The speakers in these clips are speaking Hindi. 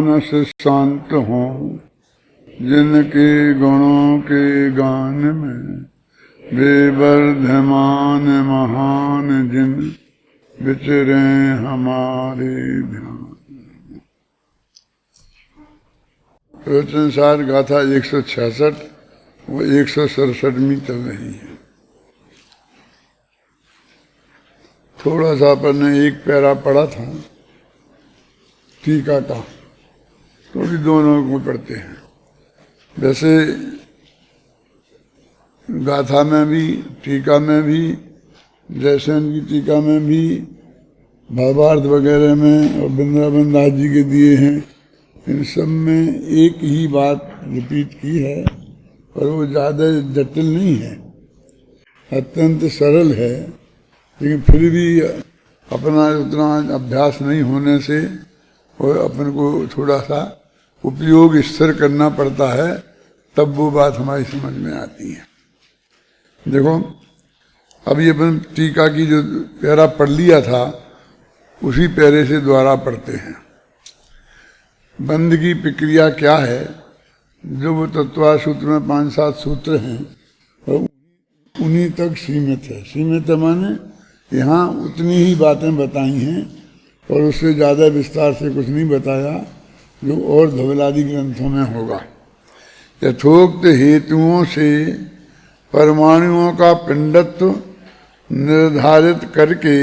मानस शांत हों जिनके गुणों के गान में वे वर्धमान महान जिन विचरे हमारे ध्यान। प्रवचनसार गाथा 166 वो 167वीं चल रही है। थोड़ा सा अपन ने एक पैरा पढ़ा था टीका का, तो भी दोनों को पढ़ते हैं। वैसे गाथा में भी, टीका में भी, जयसेन की टीका में भी, भावार्थ वगैरह में और वृंदावन दास जी के दिए हैं, इन सब में एक ही बात रिपीट की है और वो ज़्यादा जटिल नहीं है, अत्यंत सरल है। लेकिन फिर भी अपना उतना अभ्यास नहीं होने से और अपन को थोड़ा सा उपयोग स्थिर करना पड़ता है, तब वो बात हमारी समझ में आती है। देखो, अभी अपन टीका की जो पैरा पढ़ लिया था उसी पैरे से दोबारा पढ़ते हैं। बंध की प्रक्रिया क्या है, जो वो तत्वा सूत्र में 5-7 सूत्र हैं और उन्हीं तक सीमित है। सीमित है माने यहाँ उतनी ही बातें बताई हैं और उससे ज़्यादा विस्तार से कुछ नहीं बताया जो और धवलादि ग्रंथों में होगा। यथोक्त हेतुओं से परमाणुओं का पिंडत्व निर्धारित करके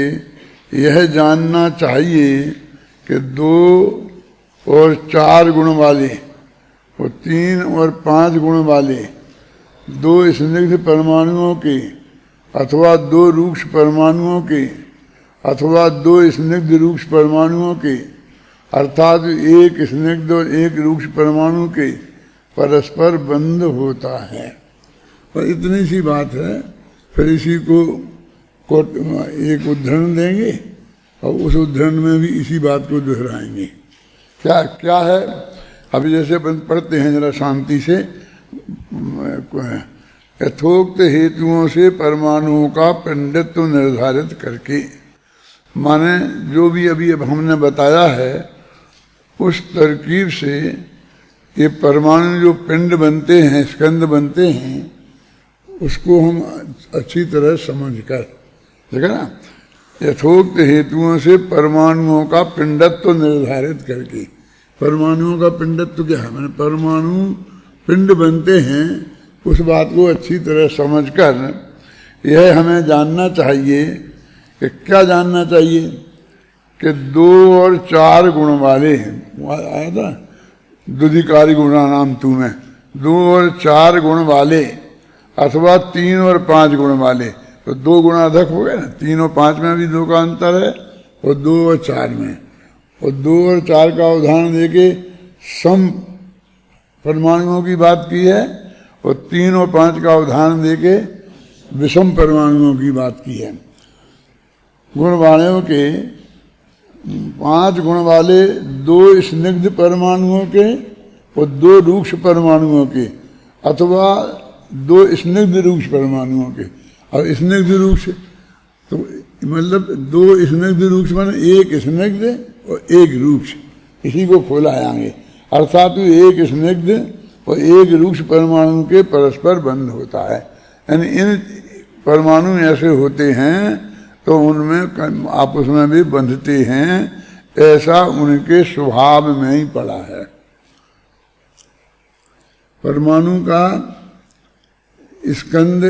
यह जानना चाहिए कि 2 और 4 गुण वाले और 3 और 5 गुण वाले 2 स्निग्ध परमाणुओं के अथवा 2 रूक्ष परमाणुओं के अथवा 2 स्निग्ध रूक्ष परमाणुओं के अर्थात 1 स्निग्ध और 1 रूक्ष परमाणु के परस्पर बंध होता है। और इतनी सी बात है। फिर इसी को एक उदाहरण देंगे और उस उदाहरण में भी इसी बात को दोहराएंगे। क्या क्या है, अभी जैसे अपन पढ़ते हैं जरा शांति से। यथोक्त हेतुओं से परमाणुओं का पिंडत्व निर्धारित करके, माने जो भी अभी अब हमने बताया है उस तरकीब से ये परमाणु जो पिंड बनते हैं, स्कंद बनते हैं, उसको हम अच्छी तरह समझकर, देखा ना, यथोक्त हेतुओं से परमाणुओं का पिंडत्व निर्धारित करके। परमाणुओं का पिंडत्व क्या है, मैंने परमाणु पिंड बनते हैं, उस बात को अच्छी तरह समझकर यह हमें जानना चाहिए कि क्या जानना चाहिए कि 2 और 4 गुण वाले, आया था दुधिकारी गुणा नाम तुम्हें, 2 और 4 गुण वाले अथवा 3 और 5 गुण वाले, तो 2 गुणा अधिक हो गए ना। 3 और 5 में भी 2 का अंतर है और 2 और 4 में, और 2 और 4 का उदाहरण देके सम परमाणुओं की बात की है और 3 और 5 का उदाहरण देके विषम परमाणुओं की बात की है। गुण वालों के 5 गुण वाले 2 स्निग्ध परमाणुओं के और 2 रूक्ष परमाणुओं के अथवा 2 स्निग्ध रूक्ष परमाणुओं के। और स्निग्ध रूक्ष तो मतलब 2 स्निग्ध रूक्ष माने 1 स्निग्ध और 1 रूक्ष, इसी को खोला आएंगे। अर्थात 1 स्निग्ध और 1 रूक्ष परमाणु के परस्पर बंध होता है। यानी इन परमाणु ऐसे होते हैं तो उनमें आपस में भी बंधते हैं, ऐसा उनके स्वभाव में ही पड़ा है। परमाणु का स्कंद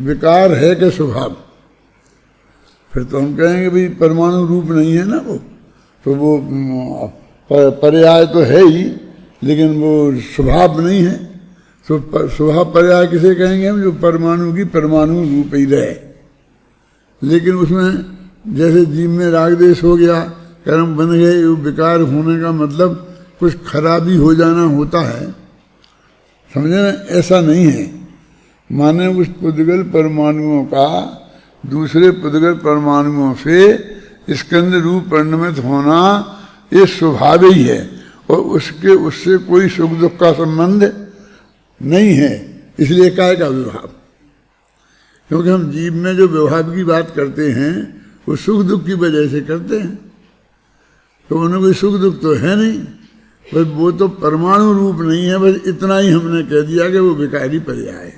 विकार है कि स्वभाव? फिर तो हम कहेंगे भाई परमाणु रूप नहीं है ना वो, तो वो पर्याय तो है ही, लेकिन वो स्वभाव नहीं है। तो स्वभाव पर्याय किसे कहेंगे हम? जो परमाणु की परमाणु रूप ही रहे। लेकिन उसमें जैसे जीव में राग देश हो गया, कर्म बन गए, वो विकार होने का मतलब कुछ खराबी हो जाना होता है, समझे ना? ऐसा नहीं है। माने उस पुद्गल परमाणुओं का दूसरे पुद्गल परमाणुओं से स्कंद रूप परिणमित होना ये स्वभाव ही है और उससे कोई सुख दुख का संबंध नहीं है। इसलिए काय का विभाव, क्योंकि हम जीव में जो व्यवहार की बात करते हैं वो सुख दुख की वजह से करते हैं, तो उन्हें कोई सुख दुख तो है नहीं। बस वो तो परमाणु रूप नहीं है, बस इतना ही हमने कह दिया कि वो विकारी पर्याय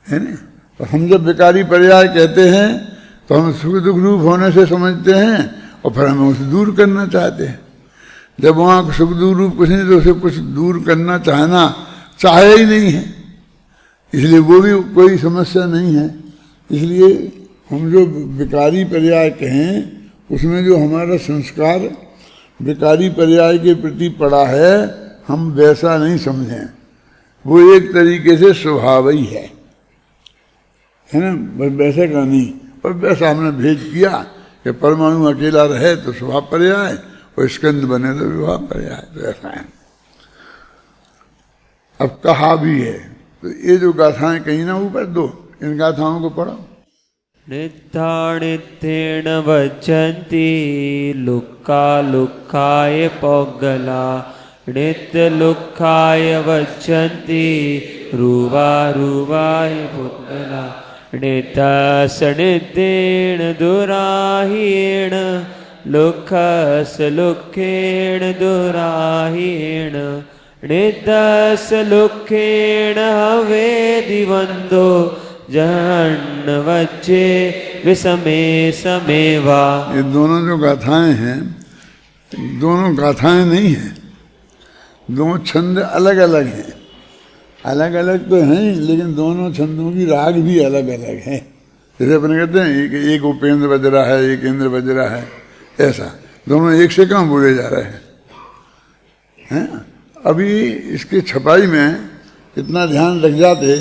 है ना। तो हम जब विकारी पर्याय कहते हैं तो हम सुख दुख रूप होने से समझते हैं और फिर हम उसे दूर करना चाहते हैं। जब वहाँ सुख दुख रूप कुछ नहीं तो उसे कुछ दूर करना चाहना चाहे ही नहीं है, इसलिए वो भी कोई समस्या नहीं है। इसलिए हम जो विकारी पर्याय कहें उसमें जो हमारा संस्कार विकारी पर्याय के प्रति पड़ा है हम वैसा नहीं समझें, वो एक तरीके से स्वभाव ही है ना, बस वैसे का नहीं। और वैसा हमने भेद किया कि परमाणु अकेला रहे तो स्वभाव पर्याय और स्कंद बने तो विभाव पर्याय, तो ऐसा है। अब कहा भी है तो ये जो गाथाएं कहीं ना ऊपर दो, इन गाथाओं को पढ़ो। नित्यानित्येन वचन्ति लुक्का लुक्खाय पौगला, नित्य लुक्खाय वचन्ति रूवा रूवाय पुद्गला, नित्यस नित्येन दुराहीण लुक्खस लुक्खेण दुराहीण, नित्यस लुक्खेण हवे दिवंदो जहन्न वच्चे विषमे समेवा। ये दोनों जो गाथाएं हैं दोनों गाथाएं नहीं हैं, दोनों छंद अलग अलग हैं। अलग अलग तो हैं लेकिन दोनों छंदों की राग भी अलग अलग है। जैसे अपने कहते हैं एक उपेंद्र बज रहा है एक इंद्र बज रहा है, ऐसा दोनों एक से कम बोले जा रहे हैं। अभी इसकी छपाई में इतना ध्यान रख जाते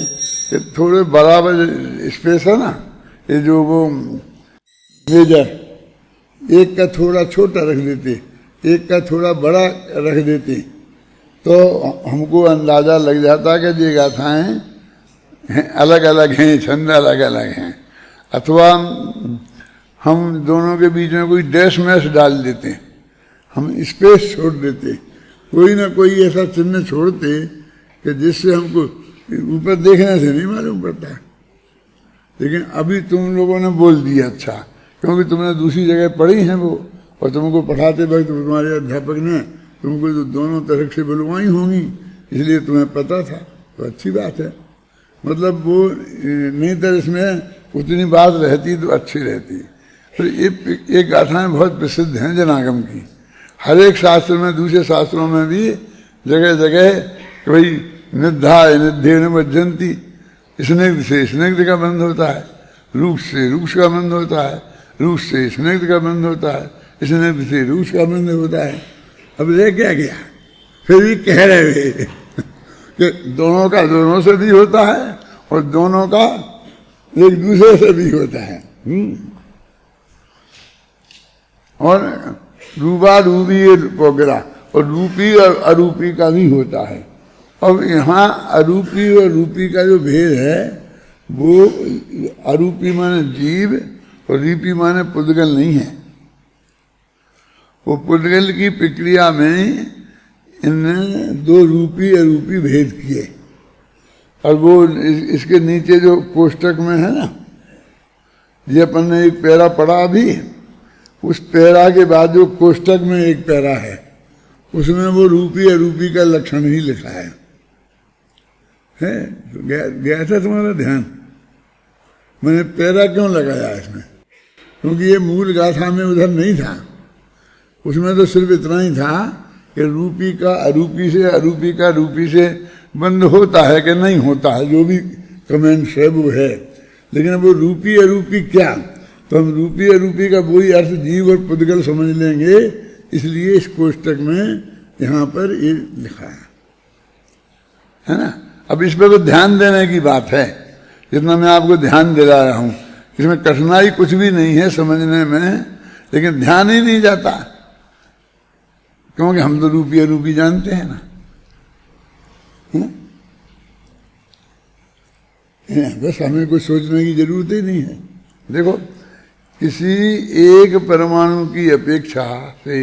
कि थोड़े बराबर स्पेस है ना, ये जो वो मेजर एक का थोड़ा छोटा रख देते एक का थोड़ा बड़ा रख देते तो हमको अंदाजा लग जाता कि ये गाथाएं अलग अलग हैं, छंद अलग अलग हैं। अथवा हम दोनों के बीच में कोई डैश मैश डाल देते, हम स्पेस छोड़ देते, कोई ना कोई ऐसा चिन्ह छोड़ते कि जिससे हमको ऊपर देखने से नहीं मालूम पड़ता। लेकिन अभी तुम लोगों ने बोल दिया अच्छा, क्योंकि तुमने दूसरी जगह पढ़ी है वो, और तुमको पढ़ाते वक्त तुम्हारे अध्यापक ने तुमको तो दोनों तरह से बुलवाई होंगी, इसलिए तुम्हें पता था, तो अच्छी बात है। मतलब वो नहीं तो इसमें उतनी बात रहती तो अच्छी रहती। तो ये गाथाएं बहुत प्रसिद्ध हैं जनागम की, हर एक शास्त्र में, दूसरे शास्त्रों में भी जगह जगह कोई निध्याय निध्येन वज्जन्ति, स्निग्ध से स्निग्ध का बंध होता है, रूक्ष से रूक्ष का बंध होता है, रूक्ष से स्निग्ध का बंध होता है, स्निग्ध से रूक्ष का बंध होता है। अब रह क्या गया, फिर भी कह रहे कि दोनों का दोनों से भी होता है और दोनों का एक दूसरे से भी होता है। और रूबा रूबी वगैरह, और रूपी और अरूपी का भी होता है। अब यहाँ अरूपी और रूपी का जो भेद है वो अरूपी माने जीव और रूपी माने पुद्गल नहीं है। वो पुद्गल की प्रक्रिया में इनने दो रूपी अरूपी भेद किए, और वो इसके नीचे जो कोष्टक में है ना, ये अपन ने एक पैरा पढ़ा अभी, उस पैरा के बाद जो कोष्टक में एक पैरा है उसमें वो रूपी अरूपी का लक्षण ही लिखा है। तो गया था तुम्हारा ध्यान? मैंने पैरा क्यों लगाया इसमें, क्योंकि ये मूल गाथा में उधर नहीं था, उसमें तो सिर्फ इतना ही था कि रूपी का अरूपी से, अरूपी का रूपी से बंद होता है कि नहीं होता है, जो भी कमेंट्स है वो है। लेकिन वो रूपी अरूपी क्या, तो हम रूपी अरूपी का वही अर्थ जीव और पुद्गल समझ लेंगे, इसलिए इस कोष्टक में यहाँ पर ये लिखा है ना। अब इस पर तो ध्यान देने की बात है, जितना मैं आपको ध्यान दिला रहा हूँ, इसमें कठिनाई कुछ भी नहीं है समझने में, लेकिन ध्यान ही नहीं जाता, क्योंकि हम तो रूपी अरूपी जानते हैं ना। बस हमें कुछ सोचने की जरूरत ही नहीं है। देखो, किसी एक परमाणु की अपेक्षा से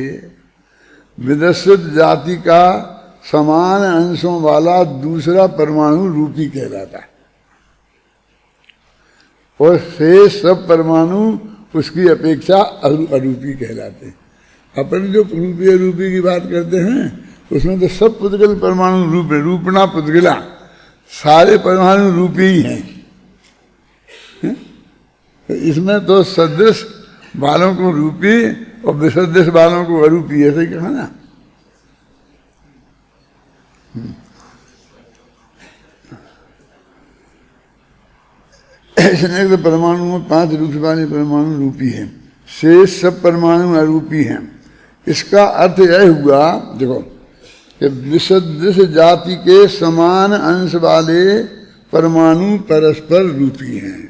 विदस्वत जाति का समान अंशों वाला दूसरा परमाणु रूपी कहलाता है, और शेष सब परमाणु उसकी अपेक्षा अरूपी कहलाते हैं। अपन जो रूपी अरूपी की बात करते हैं उसमें तो सब पुद्गल परमाणु रूप है, रूपणा पुद्गला, सारे परमाणु रूपी ही हैं। इसमें तो सदृश वालों को रूपी और विसदृश वालों को अरूपी, ऐसे ही कहा ना। इसलिए तो परमाणु में 5 रूप वाले परमाणु रूपी है, शेष सब परमाणु अरूपी हैं। इसका अर्थ यह हुआ, देखो, कि विसदृश जाति के समान अंश वाले परमाणु परस्पर रूपी हैं।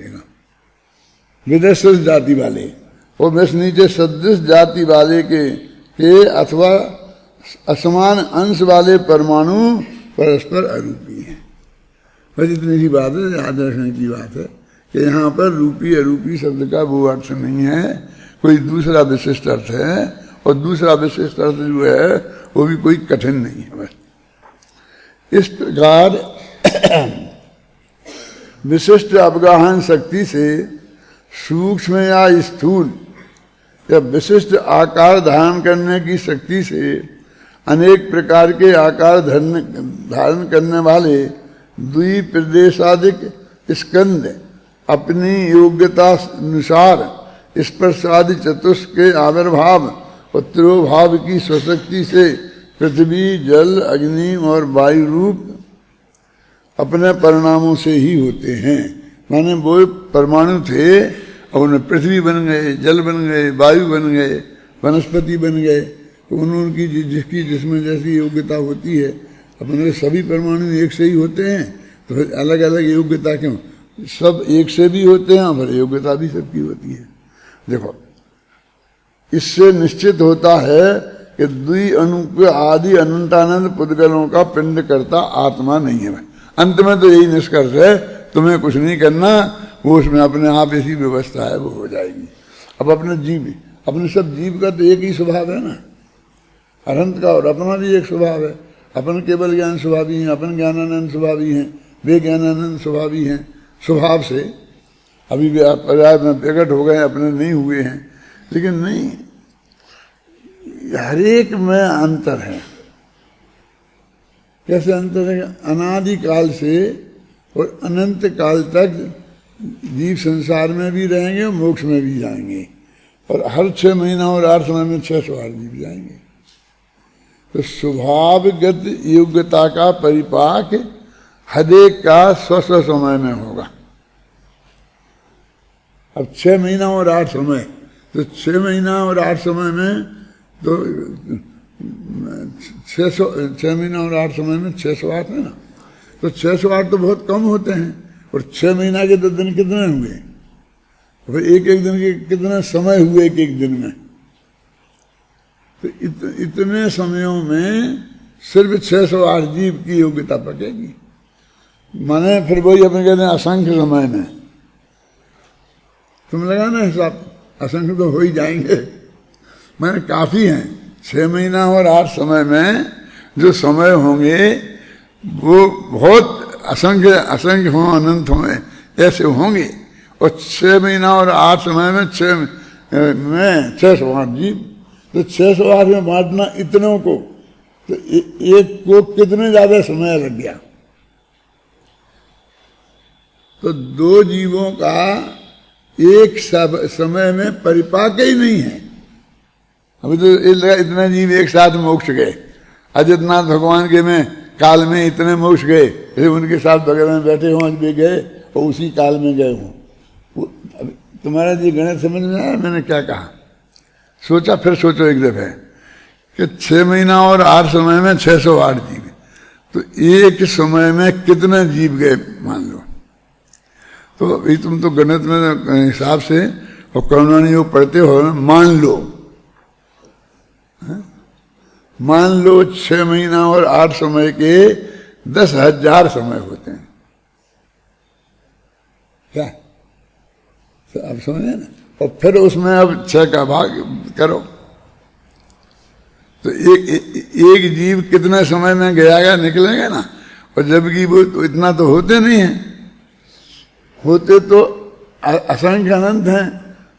विदृश जाति वाले और बस नीचे सदृश जाति वाले के अथवा असमान अंश वाले परमाणु परस्पर अरूपी हैं। बस इतनी सी बात है, याद रखने की बात है कि यहाँ पर रूपी अरूपी शब्द का वो अर्थ नहीं है, कोई दूसरा विशिष्ट अर्थ है, और दूसरा विशिष्ट अर्थ जो है वो भी कोई कठिन नहीं है। बस इस प्रकार विशिष्ट अवगाहन शक्ति से सूक्ष्म या स्थूल या विशिष्ट आकार धारण करने की शक्ति से अनेक प्रकार के आकार धारण करने वाले द्विप्रदेशादिक स्कंद अपनी योग्यता अनुसार स्पर्शादि चतुष्क के आविर्भाव और तिरोभाव की स्वशक्ति से पृथ्वी, जल, अग्नि और वायु रूप अपने परिणामों से ही होते हैं। माने वो परमाणु थे और उन्हें पृथ्वी बन गए, जल बन गए, वायु बन गए, वनस्पति बन गए। तो उनकी जिसकी जिसमें जैसी योग्यता होती है, अपने सभी परमाणु एक से ही होते हैं, तो फिर अलग अलग योग्यता क्यों? सब एक से भी होते हैं, फिर योग्यता भी सबकी होती है। देखो, इससे निश्चित होता है कि द्वि अणु आदि अनंतानंद पुद्गलों का पिंड करता आत्मा नहीं है। अंत में तो यही निष्कर्ष है, तुम्हें कुछ नहीं करना, वो उसमें अपने आप ऐसी व्यवस्था है वो हो जाएगी। अब अपने जीव, अपने सब जीव का तो एक ही स्वभाव है ना, अनंत का, और अपना भी एक स्वभाव है। अपन केवल ज्ञान स्वभावी हैं, अपन ज्ञानानंद स्वभावी हैं, वे ज्ञानानंद स्वभावी हैं स्वभाव से। अभी भी पर्याय में प्रकट हो गए, अपने नहीं हुए हैं, लेकिन नहीं, हर एक में अंतर है। कैसे अंतर है? अनादि काल से और अनंत काल तक जीव संसार में भी रहेंगे और मोक्ष में भी जाएंगे, और हर 6 महीना और 8 समय में 608 जीव जाएंगे। तो स्वभावगत योग्यता का परिपाक हरेक का स्व समय में होगा। अब 6 महीना और 8 समय, तो 6 महीना और 8 समय में तो 6 महीना और 8 समय में 608 है ना, तो 608 तो बहुत कम होते हैं, और 6 महीना के तो दिन कितने हुए, फिर एक एक दिन के कितने समय हुए एक एक दिन में। तो इतने समयों में सिर्फ 608 जीव की योग्यता पकेगी। माने फिर वही अपने कहते हैं असंख्य समय में, तुम लगाना हिसाब, असंख्य तो हो ही जाएंगे, मैंने काफी हैं। 6 महीना और 8 समय में जो समय होंगे वो बहुत असंख्य असंख्य हों, अनंत हों, ऐसे होंगे। और 6 महीना और 8 समय में 608 जीव, तो 608 में बांटना इतनों को, तो एक को कितने ज्यादा समय लग गया। तो 2 जीवों का एक समय में परिपाक ही नहीं है। अभी तो इतने जीव एक साथ मोक्ष गए, अजितनाथ भगवान के में काल में इतने मोक्ष गए, फिर उनके साथ बगल में बैठे हों, भी गए और उसी काल में गए हों। तुम्हारा जी गणित समझ में आया मैंने क्या कहा? सोचा, फिर सोचो एक दफे कि 6 महीना और 8 समय में 608 जीव, तो एक समय में कितने जीव गए मान लो। तो अभी तुम तो गणित में हिसाब से और करुणानी योग पढ़ते हो, मान लो 6 महीना और 8 समय के 10,000 समय होते हैं। क्या अब समझे ना? और फिर उसमें अब 6 का भाग करो, तो एक जीव कितने समय में गया निकलेगा ना। और जबकि वो तो इतना तो होते नहीं हैं, होते तो असंख्य अनंत हैं,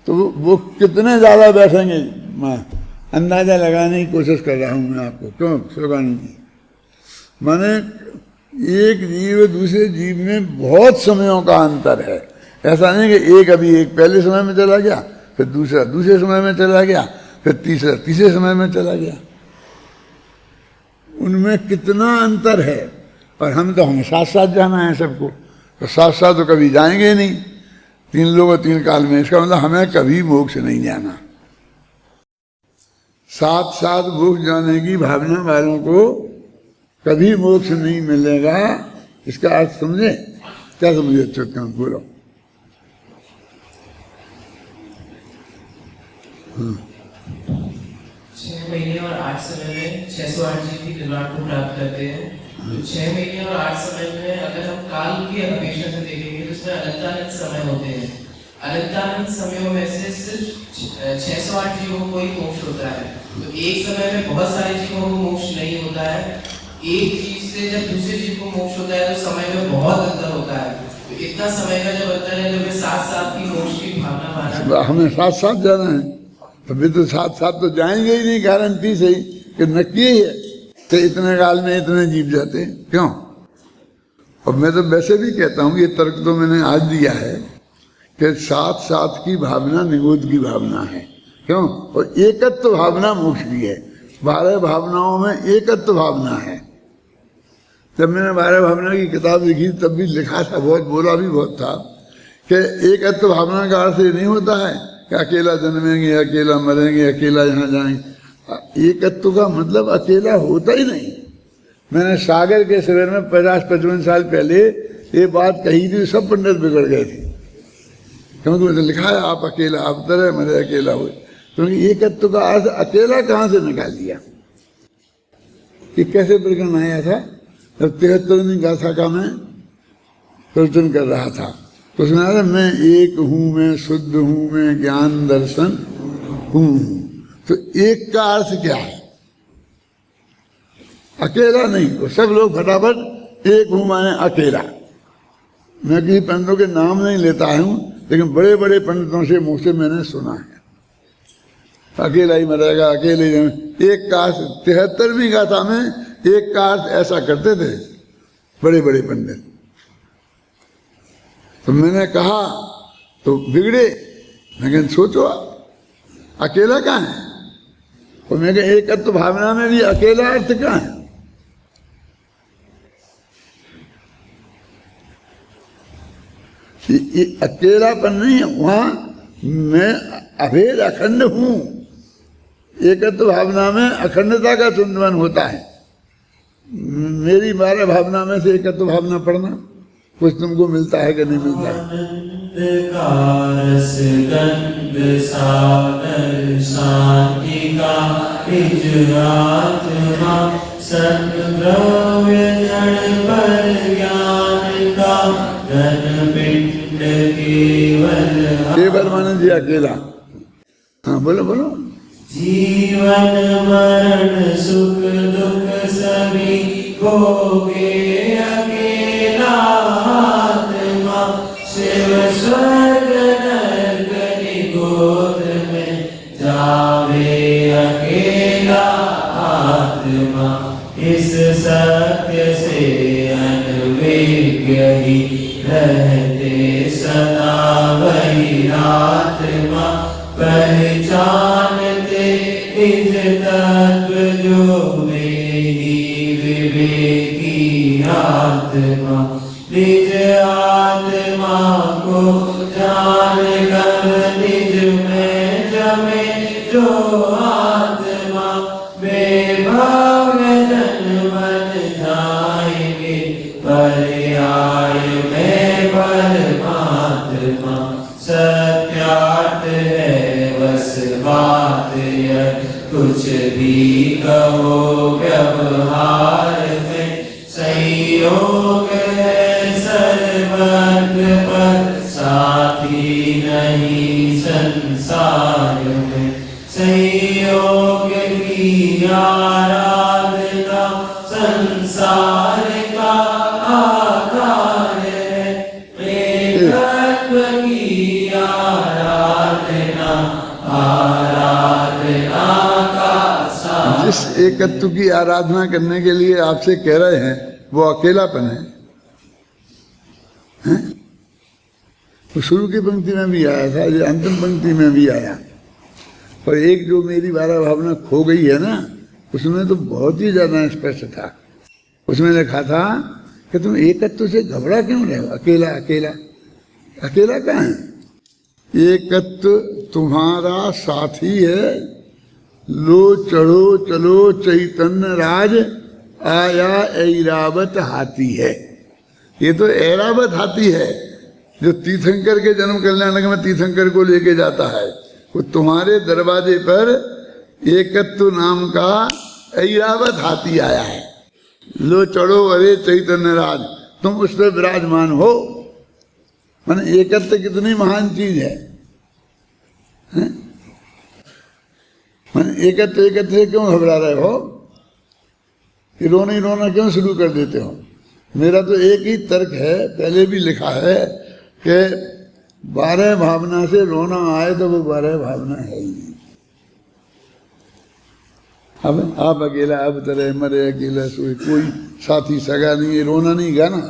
तो वो कितने ज्यादा बैठेंगे अंदाजा लगाने की कोशिश कर रहा हूं मैं आपको। क्यों शिवानंद जी? माने एक जीव दूसरे जीव में बहुत समयों का अंतर है। ऐसा नहीं कि एक अभी एक पहले समय में चला गया, फिर दूसरा दूसरे समय में चला गया, फिर तीसरा तीसरे समय में चला गया। उनमें कितना अंतर है। और हम तो हमें साथ साथ जाना है सबको, तो साथ साथ तो कभी जाएंगे नहीं, तीन लोग और तीन काल में। इसका मतलब हमें कभी मोक्ष नहीं जाना। साथ साथ मोक्ष जाने की भावना वालों को कभी मोक्ष नहीं मिलेगा। इसका अर्थ समझे? क्या समझे? अच्छा बोलो। 6 महीने और 8 समय में 608 जी की निर्वाण को प्राप्त करते हैं। तो 6 महीने और 8 समय में अगर हम काल की अपेक्षा से देखेंगे तो उसमें अनंतानंत समय होते हैं। अनंतानंत समयों में से सिर्फ 608 जीवों को ही मोक्ष होता है। तो एक समय में बहुत सारे जीवों को मोक्ष नहीं होता है। एक जीव से जब दूसरे जीव को मोक्ष होता है तो समय में बहुत अंतर होता है। तो इतना समय का जब अंतर है, जब साथ साथ की मोक्ष की भावना माना, हमें साथ साथ जाना है, तभी तो साथ साथ तो जाएंगे ही नहीं, गारंटी से ही कि नक्की ही है कि इतने काल में इतने जीव जाते हैं। क्यों? और मैं तो वैसे भी कहता हूँ, ये तर्क तो मैंने आज दिया है कि साथ साथ की भावना निगोद की भावना है। क्यों? और एकत्व भावना मोक्ष की है। 12 भावनाओं में एकत्व भावना है। जब मैंने 12 भावना की किताब लिखी तब भी लिखा था, बहुत बोला भी बहुत था कि एकत्व भावना का अर्थ ये नहीं होता है कि अकेला जन्मेंगे, अकेला मरेंगे, अकेला यहाँ जाएंगे। एकत्व का मतलब अकेला होता ही नहीं। मैंने सागर के शिविर में 50-55 साल पहले ये बात कही थी, सब पंडित बिगड़ गए थे। क्योंकि मुझे लिखा है आप अकेला, आप तरह मरे अकेला हुए। क्योंकि एकत्व का अर्थ अकेला कहाँ से निकाल दिया? कि कैसे प्रकरण आया था? जब 73वीं गाथा का मैं प्रवचन कर रहा था तो उसमें मैं एक हूँ, मैं शुद्ध हूँ, मैं ज्ञान दर्शन हूँ। तो एक का अर्थ क्या है? अकेला नहीं। वो सब लोग फटाफट एक हूँ माने अकेला। मैं किसी पंडितों के नाम नहीं लेता हूँ, लेकिन बड़े बड़े पंडितों से मुँह से मैंने सुना है अकेला ही मरेगा, अकेले ही। एक का 73वीं गाथा में एक का अर्थ ऐसा करते थे बड़े बड़े पंडित। तो मैंने कहा तो बिगड़े। लेकिन सोचो अकेला कहाँ है? और मैं कहा एकत्व भावना में भी अकेला अर्थ कहाँ है? ये अकेलापन नहीं है, वहां मैं अभेद अखंड हूं। एकत्व भावना में अखंडता का चिंतन होता है। मेरी 12 भावना में से एकत्व भावना पढ़ना, कुछ तुमको मिलता है कि नहीं मिलता है? केवल माने जी अकेला। हाँ बोलो बोलो। जीवन मरण सुख दुख सभी भोगे अकेला आत्मा, शिव स्वर्ग नरक निगोद में जावे अकेला आत्मा। इस सत्य से अनविज्ञ ही रहते सदा वही आत्मा। पहचानते निज तत्व जो मेरी विवेकी आत्मा। निज आत्मा को जान कर निज में जमे जो आत्मा, बेभव्य जन्म जाएंगे पर्याय में परमात्मा। सत्यार्थ है बस बात यह, कुछ भी कहो व्यवहार में संयोग है सर्वत्र पर, साथी नहीं संसार में। संयोग की आराधना संसार का आधार है, एकत्व की आराधना आराधना का जिस एकत्व की आराधना करने के लिए आपसे कह रहे हैं वो अकेलापन है, हैं? तो शुरू की पंक्ति में भी आया था, ये अंतिम पंक्ति में भी आया। और एक जो मेरी बारह भावना खो गई है ना, उसमें तो बहुत ही ज्यादा स्पष्ट था। उसमें लिखा था कि तुम एकत्व से घबरा क्यों रहे हो? अकेला अकेला अकेला कहाँ है? एकत्व तुम्हारा साथी है। लो चढ़ो चलो चैतन्य राज, आया ऐरावत हाथी है। ये तो ऐरावत हाथी है जो तीर्थंकर के जन्म कल्याणक में तीर्थंकर को लेके जाता है। वो तुम्हारे दरवाजे पर एकत्व नाम का ऐरावत हाथी आया है। लो चढ़ो अरे चैतन्य राज, तुम उस पर विराजमान हो। माने एकत्व कितनी महान चीज है, हैं? माने एकत्व से क्यों घबरा रहे हो? कि रोना ही रोना क्यों शुरू कर देते हो? मेरा तो एक ही तर्क है, पहले भी लिखा है कि 12 भावना से रोना आए तो वो 12 भावना है ही नहीं। अब आप अकेला, अब तरह मरे अकेला सोए, कोई साथी सगा नहीं, ये रोना नहीं गाना।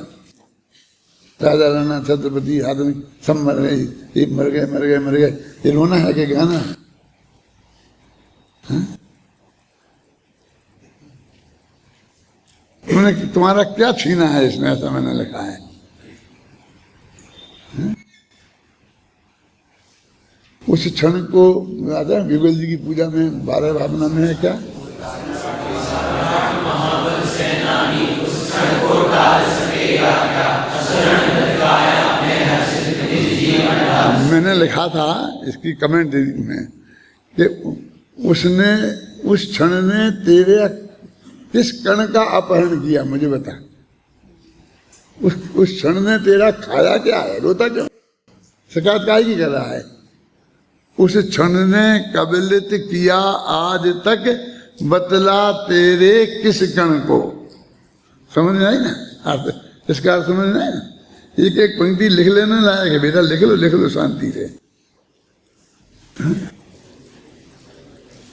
राजा राणा छत्रपति आदमी सब मर गए, ये मर गए मर गए मर गए, ये रोना है कि गाना है? उन्होंने तुम्हारा क्या छीना है इसमें, ऐसा मैंने लिखा है। उस क्षण को आता है विगल जी की पूजा में 12 भावना में है क्या? मैंने लिखा था इसकी कमेंट में कि उसने उस क्षण ने तेरे किस कण का अपहरण किया, मुझे बता। उस क्षण ने तेरा खाया क्या है? रोता क्यों? शिकायत काहे की कर रहा है? उस क्षण ने कबलित किया आज तक, बतला तेरे किस कण को। समझ में आई ना अर्थ? इसका अर्थ समझ में आई ना? एक एक पंक्ति लिख लेने लायक है बेटा, लिख लो शांति से।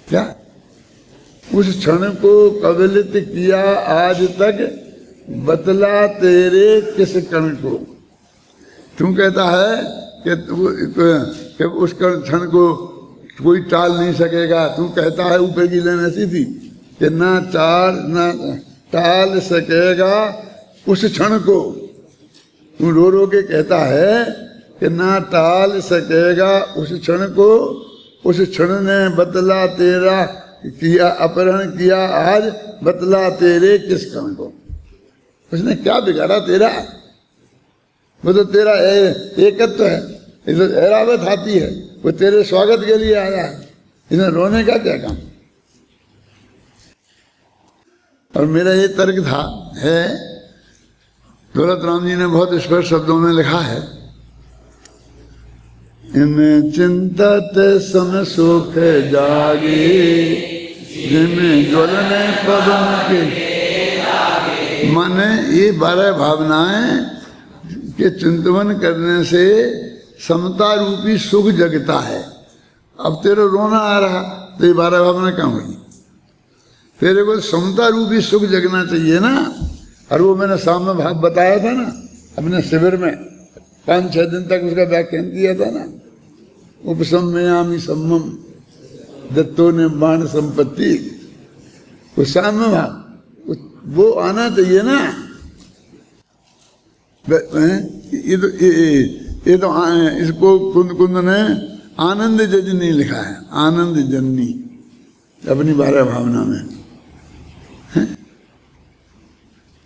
क्या उस क्षण को कबलित किया आज तक, बतला तेरे किस कण को। क्यों कहता है कि उस क्षण को कोई टाल नहीं सकेगा? तू कहता है ऊपर की लाइन ऐसी थी कि ना टाल सकेगा उस क्षण को। तू रो रो के कहता है कि ना टाल सकेगा उस क्षण को। उस क्षण ने बतला तेरा किया, अपहरण किया आज, बतला तेरे किस कण को। उसने क्या बिगाड़ा तेरा? वो तो तेरा एकत्व है, ये तो ऐरावत हाथी है, वो तेरे स्वागत के लिए आया है। इसमें रोने का क्या काम? और मेरा ये तर्क था है, दौलत राम जी ने बहुत स्पष्ट शब्दों में लिखा है, इन चिंतत सम सुख जागे, जिनमें ज्वलने पवन के। माने ये 12 भावनाएं के चिंतन करने से समता रूपी सुख जगता है। अब तेरे रोना आ रहा तो ये 12 भावना कहाँ हुई? तेरे को समता रूपी सुख जगना चाहिए ना। और वो मैंने सामने भाव बताया था ना अपने शिविर में, 5-6 दिन तक उसका व्याख्यान किया था ना। उपसम्मयामि सम्मम दत्तो ने बाण संपत्ति, वो सामने भाव वो आना चाहिए ना। ये तो इसको कुंद ने आनंद जजनी लिखा है, आनंद जननी अपनी 12 भावना में।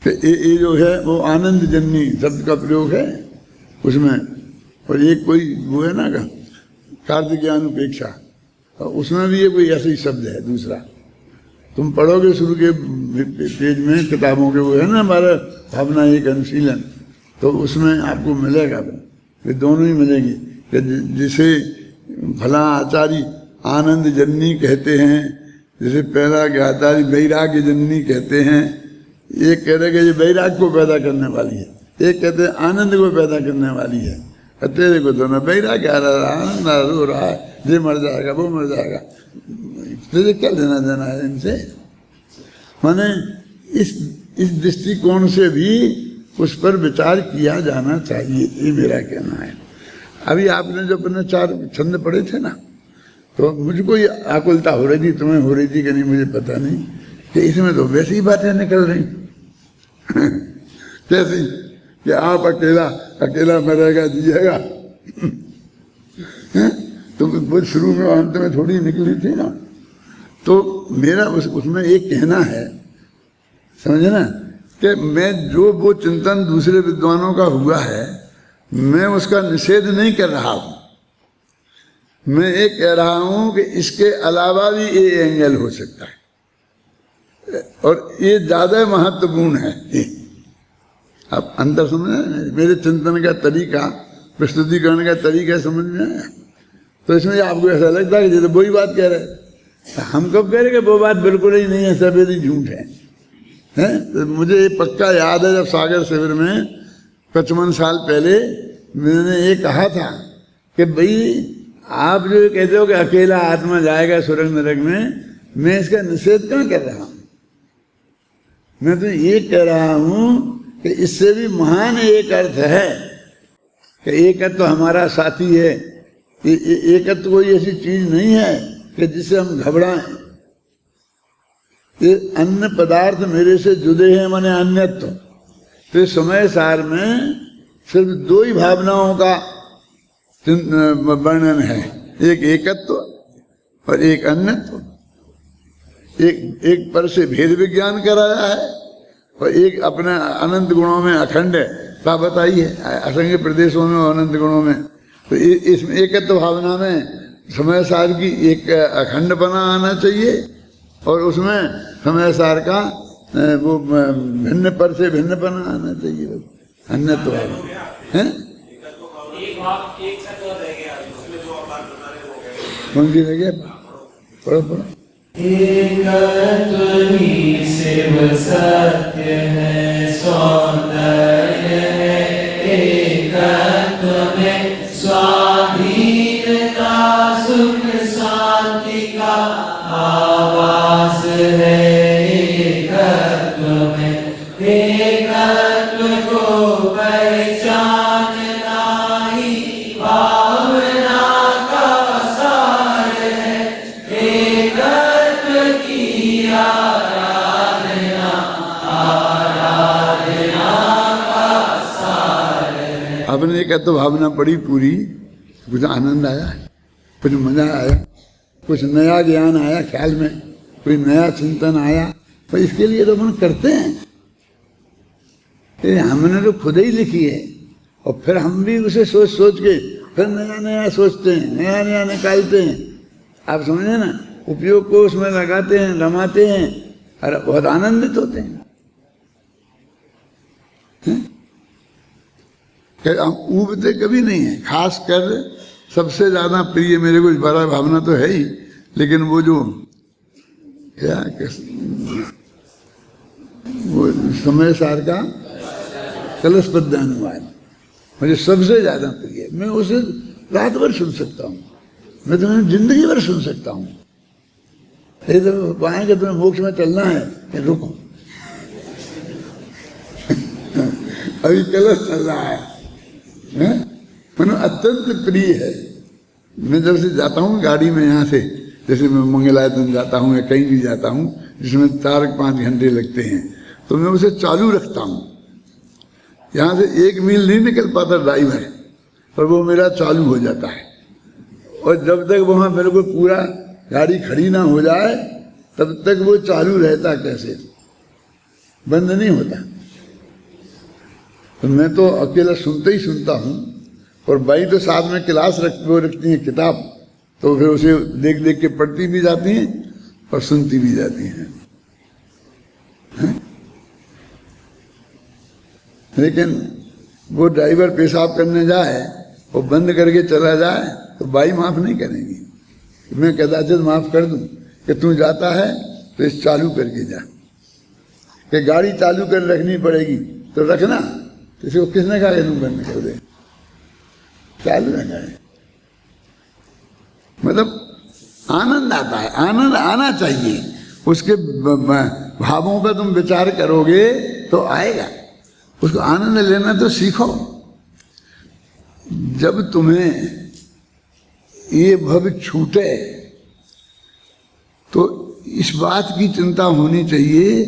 ये जो है वो आनंद जननी शब्द का प्रयोग है उसमें। और एक कोई वो है ना कार्तिकेयानुपेक्षा, उसमें भी ये कोई ऐसा ही शब्द है दूसरा। तुम पढ़ोगे शुरू के पेज में किताबों के वो है ना 12 भावना एक अनुशीलन, तो उसमें आपको मिलेगा, ये दोनों ही मिलेगी। जिसे भला आचार्य आनंद जननी कहते हैं, जैसे पहला ज्ञातारी वैराग्य जननी कहते हैं। एक कह रहे कि ये वैराग को पैदा करने वाली है, एक कहते हैं आनंद को पैदा करने वाली है। तेरे को तो ना वैराग्य आ रहा है, आनंद रो रहा है, ये मर जाएगा वो मर जाएगा, तुझे क्या लेना देना है इनसे? माने इस दृष्टिकोण से भी उस पर विचार किया जाना चाहिए, ये मेरा कहना है। अभी आपने जो अपने 4 छंद पढ़े थे ना, तो मुझको ये आकुलता हो रही थी, तुम्हें हो रही थी कि नहीं मुझे पता नहीं, कि इसमें तो वैसी ही बातें निकल रही कैसी कि आप अकेला मरेगा जिएगा तो वो शुरू में अंत में थोड़ी निकली थी ना। तो मेरा उसमें एक कहना है, समझे ना, कि मैं जो वो चिंतन दूसरे विद्वानों का हुआ है, मैं उसका निषेध नहीं कर रहा हूं। मैं ये कह रहा हूं कि इसके अलावा भी ये एंगल हो सकता है और ये ज्यादा महत्वपूर्ण है। अब अंदर समझ मेरे चिंतन का तरीका, प्रस्तुतिकरण का तरीका समझ में आया। तो इसमें आपको ऐसा लगता है कि जैसे वही बात कह रहे, हम कब कह रहे कि वो बात बिल्कुल ही नहीं है, सब यदि झूठ है। तो मुझे ये पक्का याद है, जब सागर शिविर में 55 साल पहले मैंने ये कहा था कि भाई आप जो कहते हो कि अकेला आत्मा जाएगा स्वर्ग नरक में, मैं इसका निषेध क्यों कर रहा हूं? मैं तो ये कह रहा हूं कि इससे भी महान एक अर्थ है कि एकत्व हमारा साथी है। एकत्व कोई ऐसी चीज नहीं है कि जिससे हम घबराएं। ये अन्य पदार्थ मेरे से जुड़े हैं, माने अन्यत्व। तो समय सार में सिर्फ 2 ही भावनाओं का वर्णन है, एक एकत्व और एक अन्यत्व। एक पर से भेद विज्ञान कराया है और एक अपने अनंत गुणों में अखंड का बताई है, असंख्य प्रदेशों में अनंत गुणों में। तो इसमें एकत्व भावना में समय सार की एक अखंडपना आना चाहिए और उसमें समय सार का वो भिन्न पर से भिन्नपना आना चाहिए, अन्यत्व है। कौन सी लगे? पढ़ो। एकत्व ही शिव सत्य है, सौंदर्य है एकत्व में, स्वाधीनता सुख शांति का आवास है एकत्व में। एकत्व को पहचानना ही भावना का सार है, एकत्व की आराधना का सार है। आपने एकत्व भावना पढ़ी पूरी, कुछ आनंद आया, कुछ मजा आया, कुछ नया ज्ञान आया ख्याल में, कोई नया चिंतन आया। तो इसके लिए तो हम करते हैं, हमने तो खुद ही लिखी है और फिर हम भी उसे सोच सोच के फिर नया नया सोचते हैं, नया नया निकालते हैं। आप समझे ना, उपयोग को उसमें लगाते हैं, रमाते हैं और बहुत आनंदित होते हैं। हम ऊबते कभी नहीं है। खास कर सबसे ज्यादा प्रिय मेरे को बड़ा भावना तो है ही, लेकिन वो जो क्या वो समय सार का कलश पद्यानुवाद मुझे सबसे ज्यादा प्रिय है। मैं उसे रात भर सुन सकता हूँ, मैं तुम्हें जिंदगी भर सुन सकता हूँ। तो पाएंगे तुम्हें मोक्ष में चलना है, रुको अभी कलश चल रहा है। मैंने अत्यंत प्रिय है। मैं जब से जाता हूँ गाड़ी में यहाँ से, जैसे मैं मंगलायतन जाता हूँ या कहीं भी जाता हूँ जिसमें 4-5 घंटे लगते हैं, तो मैं उसे चालू रखता हूँ। यहाँ से 1 मील नहीं निकल पाता ड्राइवर, पर वो मेरा चालू हो जाता है। और जब तक वहाँ बिल्कुल पूरा गाड़ी खड़ी ना हो जाए तब तक वो चालू रहता, कैसे बंद नहीं होता। तो मैं तो अकेला सुनते ही सुनता हूँ, और भाई तो साथ में क्लास रखती हैं किताब, तो फिर उसे देख देख के पढ़ती भी जाती हैं और सुनती भी जाती हैं। लेकिन वो ड्राइवर पेशाब करने जाए वो बंद करके चला जाए तो बाई माफ नहीं करेंगी। मैं कदाचित माफ कर दूं कि तू जाता है तो इस चालू करके जा, कि गाड़ी चालू कर रखनी पड़ेगी तो रखना। तो इसको किसने कहा कि तुम बंद कर दे, चालू रखा है। मतलब आनंद आता है, आनंद आना चाहिए। उसके भावों का तुम विचार करोगे तो आएगा। उसको आनंद लेना तो सीखो। जब तुम्हें ये भव छूटे तो इस बात की चिंता होनी चाहिए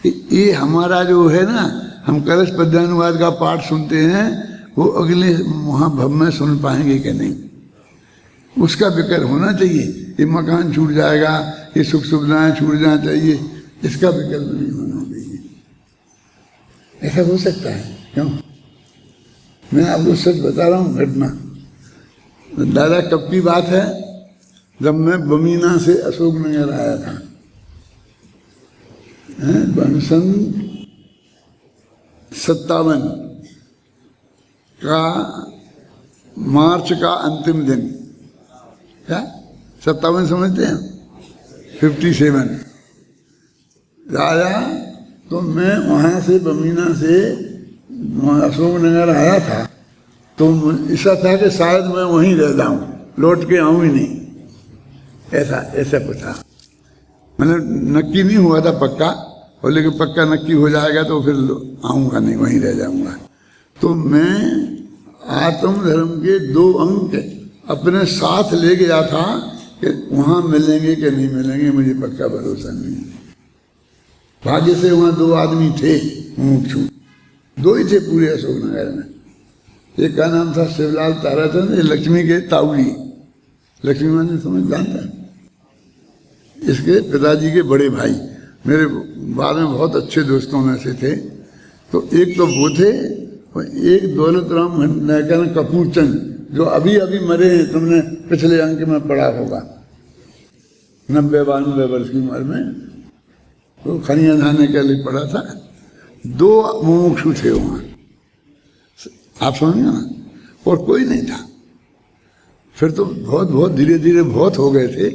कि ये हमारा जो है ना, हम कलश पद्यानुवाद का पाठ सुनते हैं, वो अगले महाभव में सुन पाएंगे कि नहीं, उसका फिक्र होना चाहिए। ये मकान छूट जाएगा, ये सुख सुविधाएं छूट जाना चाहिए, इसका विकल्प नहीं होना चाहिए। ऐसा हो सकता है? क्यों? मैं आपको सच बता रहा हूँ घटना। दादा कब की बात है, जब मैं बमीना से अशोकनगर आया था, सन 57 का मार्च का अंतिम दिन। क्या 57 समझते हैं? 57 आया तो मैं वहाँ से बमीना से अशोकनगर आया था, तो ऐसा था कि शायद मैं वहीं रह जाऊँ, लौट के आऊँ ही नहीं, ऐसा कुछ था। मतलब नक्की नहीं हुआ था पक्का, और लेकिन पक्का नक्की हो जाएगा तो फिर आऊँगा नहीं, वहीं रह जाऊँगा। तो मैं आत्म धर्म के 2 अंक अपने साथ ले गया था कि वहाँ मिलेंगे कि नहीं मिलेंगे मुझे पक्का भरोसा नहीं। भाग्य से वहाँ 2 आदमी थे मुमुक्षु, 2 ही थे पूरे अशोकनगर में। एक का नाम था शिवलाल ताराचंद, लक्ष्मी के ताऊजी, लक्ष्मी मान समझ जानता है, इसके पिताजी के बड़े भाई, मेरे बाद में बहुत अच्छे दोस्तों में से थे। तो एक तो वो थे, और एक दौलत राम कपूरचंद, जो अभी अभी मरे हैं, तुमने पिछले अंक में पढ़ा होगा, 90-92 वर्ष की उम्र में, तो खनिया धाने के लिए पढ़ा था। 2 मुमुक्षु थे वहाँ, आप समझिए ना, और कोई नहीं था। फिर तो बहुत धीरे धीरे बहुत हो गए थे,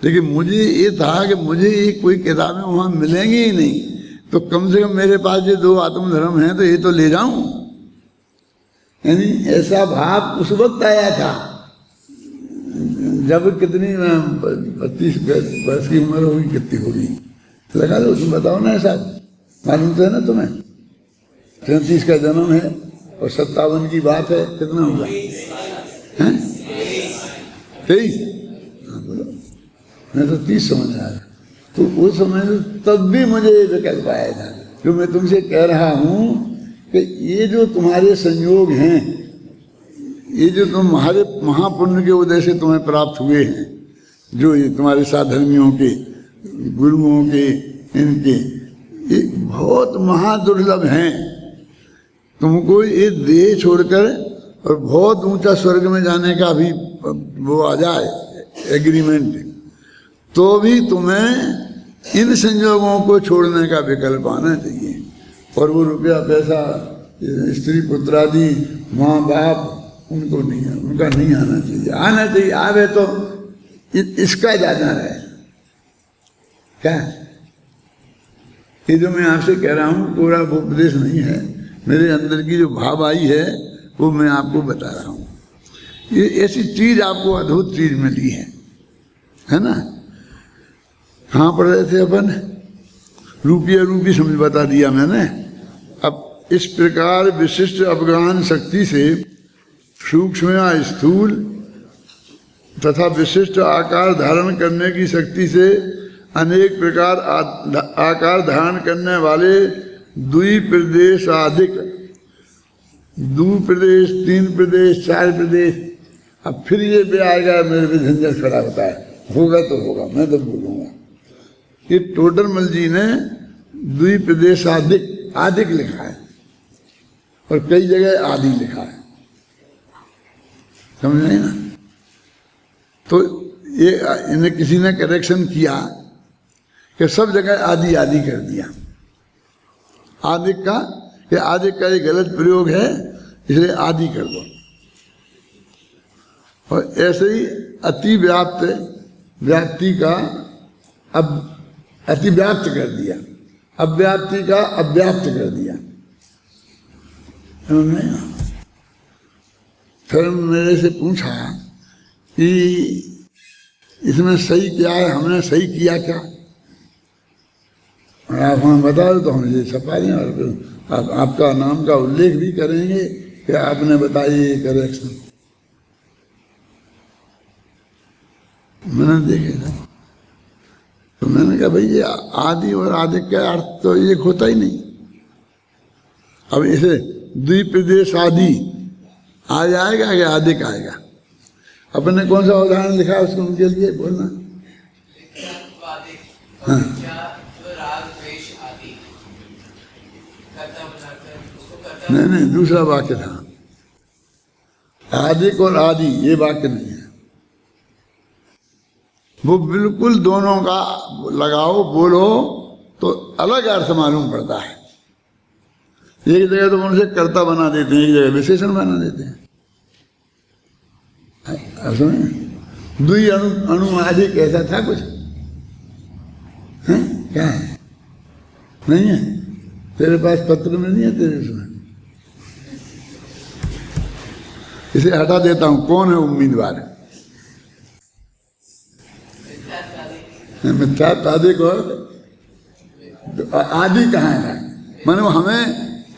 लेकिन मुझे ये था कि मुझे ये कोई किताबें वहाँ मिलेंगी ही नहीं, तो कम से कम मेरे पास ये 2 आत्मधर्म हैं तो ये तो ले जाऊं। यानी ऐसा भाव उस वक्त आया था जब कितनी 32 वर्ष की उम्र होगी, कितनी होगी लगा लो, तुम बताओ ना साहब, मालूम तो है ना तुम्हें। 33 का जन्म है और 57 की बात है, कितना होगा? 23? मैं तो 30 समझ रहा था। तो उस समय तब भी मुझे ये विकल्प आया था, जो मैं तुमसे कह रहा हूँ कि ये जो तुम्हारे संयोग हैं, ये जो तुम्हारे महापुण्य के उदय से तुम्हें प्राप्त हुए हैं, जो ये तुम्हारे साधर्मियों के, गुरुओं के, इनके, ये बहुत महादुर्लभ हैं। तुमको ये देह छोड़कर और बहुत ऊंचा स्वर्ग में जाने का भी वो आ जाए एग्रीमेंट, तो भी तुम्हें इन संयोगों को छोड़ने का विकल्प आना चाहिए। और वो रुपया पैसा, स्त्री पुत्र आदि, माँ बाप, उनको नहीं, उनका नहीं आना चाहिए। आना चाहिए, आवे तो इसका ज्यादा है। क्या ये जो मैं आपसे कह रहा हूँ पूरा उपदेश नहीं है, मेरे अंदर की जो भाव आई है वो मैं आपको बता रहा हूँ। ये ऐसी चीज आपको अद्भुत चीज मिली है ना। कहाँ पढ़ रहे थे अपन? रूपी समझ बता दिया मैंने। अब इस प्रकार विशिष्ट अवगाहन शक्ति से सूक्ष्म या स्थूल तथा विशिष्ट आकार धारण करने की शक्ति से अनेक प्रकार आकार धारण करने वाले द्विप्रदेश आदिक, 2 प्रदेश, 3 प्रदेश, 4 प्रदेश। अब फिर ये भी आएगा, मेरे पे झंझट खड़ा होता है, होगा तो होगा, मैं तो बोलूँगा। ये टोडरमल जी ने द्विप्रदेश आदिक लिखा है और कई जगह आदि लिखा है, समझ नहीं ना। तो ये इन्हें किसी ने करेक्शन किया कि सब जगह आदि कर दिया। आदिक का ये गलत प्रयोग है, इसलिए आदि कर दो। और ऐसे ही व्याप्ति का अब अतिव्याप्त कर दिया, अव्याप्ति का अव्याप्त कर दिया। फिर मेरे से पूछा कि इसमें सही क्या है, हमने सही किया क्या? और आप हमें बता दो तो हम ये छपा दें और आपका नाम का उल्लेख भी करेंगे कि आपने बताई ये करेक्शन। मैंने देखे था तो मैंने कहा भाई ये आदि और आदि का अर्थ तो एक होता ही नहीं। अब इसे द्विप्रदेश आदि आ जाएगा कि आदिक आएगा? अपने कौन सा उदाहरण लिखा उसको उनके लिए बोलना। हाँ नहीं दूसरा वाक्य था, आदिक और आदि ये वाक्य नहीं है। वो बिल्कुल दोनों का लगाओ बोलो तो अलग अर्थ मालूम पड़ता है। एक जगह तो उनसे कर्ता बना देते हैं, एक जगह विशेषण बना देते हैं। दुई अणु अणु आदि कैसा था कुछ है? क्या है? नहीं है तेरे पास पत्र में नहीं है तेरे उसमें। इसे हटा देता हूं। कौन है उम्मीदवार? मिथ्या आदि को आदि कहाँ है? माने हमें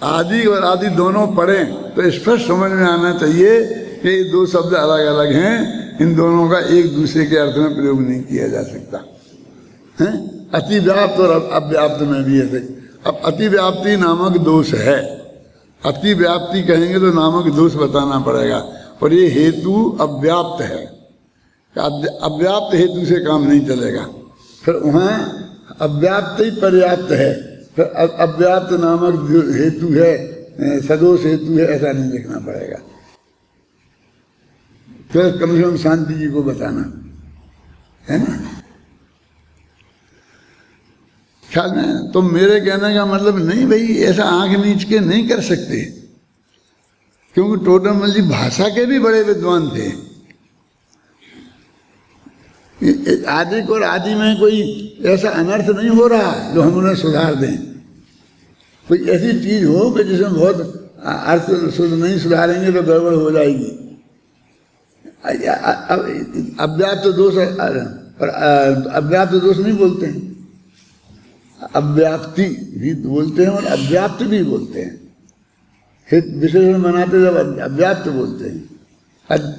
आदि और आदि दोनों पढ़े तो स्पष्ट समझ में आना चाहिए कि ये दो शब्द अलग अलग हैं, इन दोनों का एक दूसरे के अर्थ में प्रयोग नहीं किया जा सकता है। अतिव्याप्त और अव्याप्त में भी ऐसे। अब अतिव्याप्ति नामक दोष है, अतिव्याप्ति कहेंगे तो नामक दोष बताना पड़ेगा। और ये हेतु अव्याप्त है, अव्याप्त हेतु से काम नहीं चलेगा। फिर वहाँ अव्याप्त ही पर्याप्त है, फिर अव्याप्त नामक जो हेतु है, सदोष हेतु है, ऐसा नहीं लिखना पड़ेगा। फिर कम से कम शांति जी को बताना है ना ख्याल में। तो मेरे कहने का मतलब नहीं भाई ऐसा आंख नीच के नहीं कर सकते, क्योंकि टोडरमल जी भाषा के भी बड़े विद्वान थे। आदि और आदि में कोई ऐसा अनर्थ नहीं हो रहा जो हम उन्हें सुधार दें। कोई ऐसी चीज हो कि जिसमें बहुत अर्थ नहीं सुधारेंगे तो गड़बड़ हो जाएगी। अव्याप्त दोष और अव्याप्त दोष नहीं बोलते हैं, अव्याप्ति भी बोलते हैं और अव्याप्त भी बोलते हैं। विशेषण बनाते जब अव्याप्त बोलते हैं,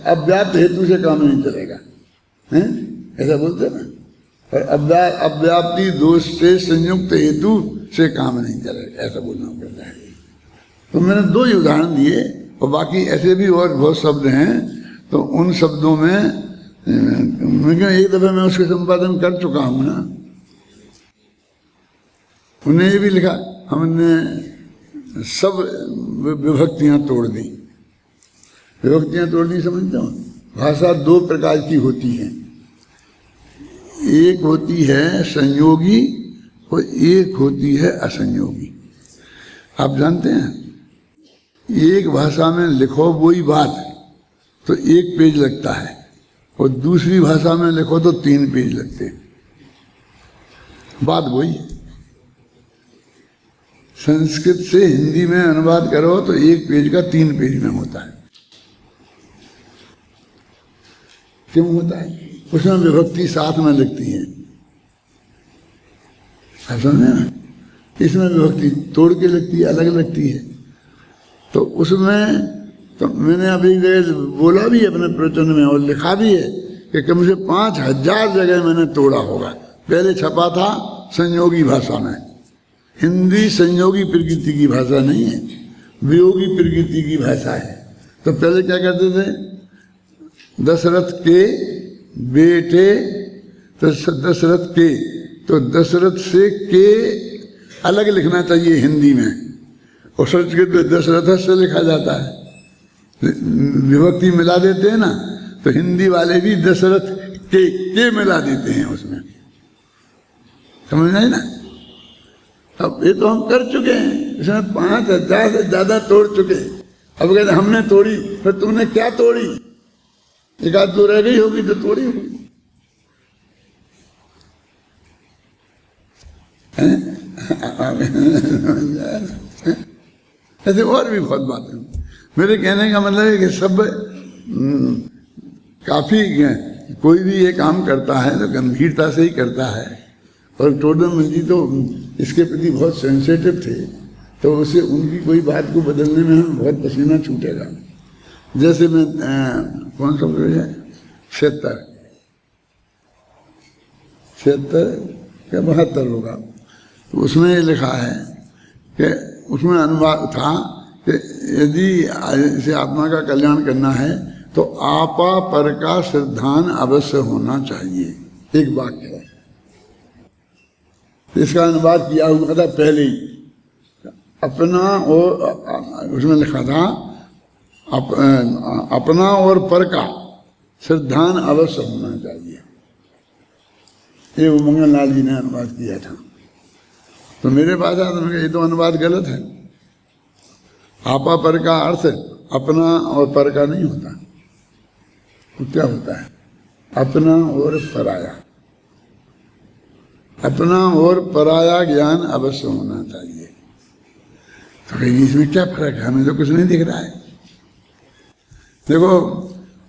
अव्याप्त हेतु से काम नहीं चलेगा हैं, ऐसा बोलते हैं ना। और अव्याप्ति दोष से संयुक्त हेतु से काम नहीं चलेगा, ऐसा बोलना पड़ता है। तो मैंने दो ही उदाहरण दिए और बाकी ऐसे भी और बहुत शब्द हैं। तो उन शब्दों में एक दफे मैं उसके संपादन कर चुका हूँ ना। उन्हें ये भी लिखा, हमने सब विभक्तियां तोड़ दी। विभक्तियां तोड़ दी समझते हो? भाषा दो प्रकार की होती है, एक होती है संयोगी और एक होती है असंयोगी। आप जानते हैं एक भाषा में लिखो वही बात तो 1 पेज लगता है और दूसरी भाषा में लिखो तो 3 पेज लगते हैं। बात वही है। संस्कृत से हिंदी में अनुवाद करो तो 1 पेज का 3 पेज में होता है। क्यों होता है? उसमें विभक्ति साथ में लगती है, आप समझे ना। इसमें विभक्ति तोड़ के लगती है, अलग लगती है। तो उसमें तो मैंने अभी बोला भी अपने प्रवचन में और लिखा भी है कि कम से 5000 जगह मैंने तोड़ा होगा। पहले छपा था संयोगी भाषा में। हिंदी संयोगी प्रकृति की भाषा नहीं है, वियोगी प्रकृति की भाषा है। तो पहले क्या करते थे, दशरथ के बेटे तो दशरथ के, तो दशरथ से के अलग लिखना चाहिए हिंदी में, और संस्कृत में दशरथ से लिखा जाता है। विभक्ति मिला देते हैं ना, तो हिंदी वाले भी दशरथ के मिला देते हैं उसमें, समझ आए ना। अब ये तो हम कर चुके हैं, इसमें 5000 से ज्यादा तोड़ चुके हैं। अब कहते हमने तोड़ी, तो तुमने क्या तोड़ी? एक आध दो रह गई होगी तो तोड़ी होगी। ऐसे और भी बहुत बातें। मेरे कहने का मतलब है कि सब काफी, कोई भी ये काम करता है तो गंभीरता से ही करता है और टोडरमल जी तो इसके प्रति बहुत सेंसिटिव थे, तो उसे उनकी कोई बात को बदलने में हमें बहुत पसीना छूटेगा। जैसे मैं कौन सा पेज है 76 या 72 होगा, तो उसमें ये लिखा है कि उसमें अनुवाद था कि यदि इसे आत्मा का कल्याण करना है तो आपा पर का श्रद्धान अवश्य होना चाहिए, एक वाक्य है। इसका अनुवाद किया हुआ था पहले ही, अपना और उसमें लिखा था अपना और पर का श्रद्धान अवश्य होना चाहिए। ये वो मंगल लाल जी ने अनुवाद किया था। तो मेरे पास आया तो मैंने कहा ये तो अनुवाद गलत है। आपा पर का अर्थ अपना और पर का नहीं होता, तो क्या होता है? अपना और पराया। अपना और पराया ज्ञान अवश्य होना चाहिए। तो कहीं इसमें क्या फर्क है? हमें तो कुछ नहीं दिख रहा है। देखो,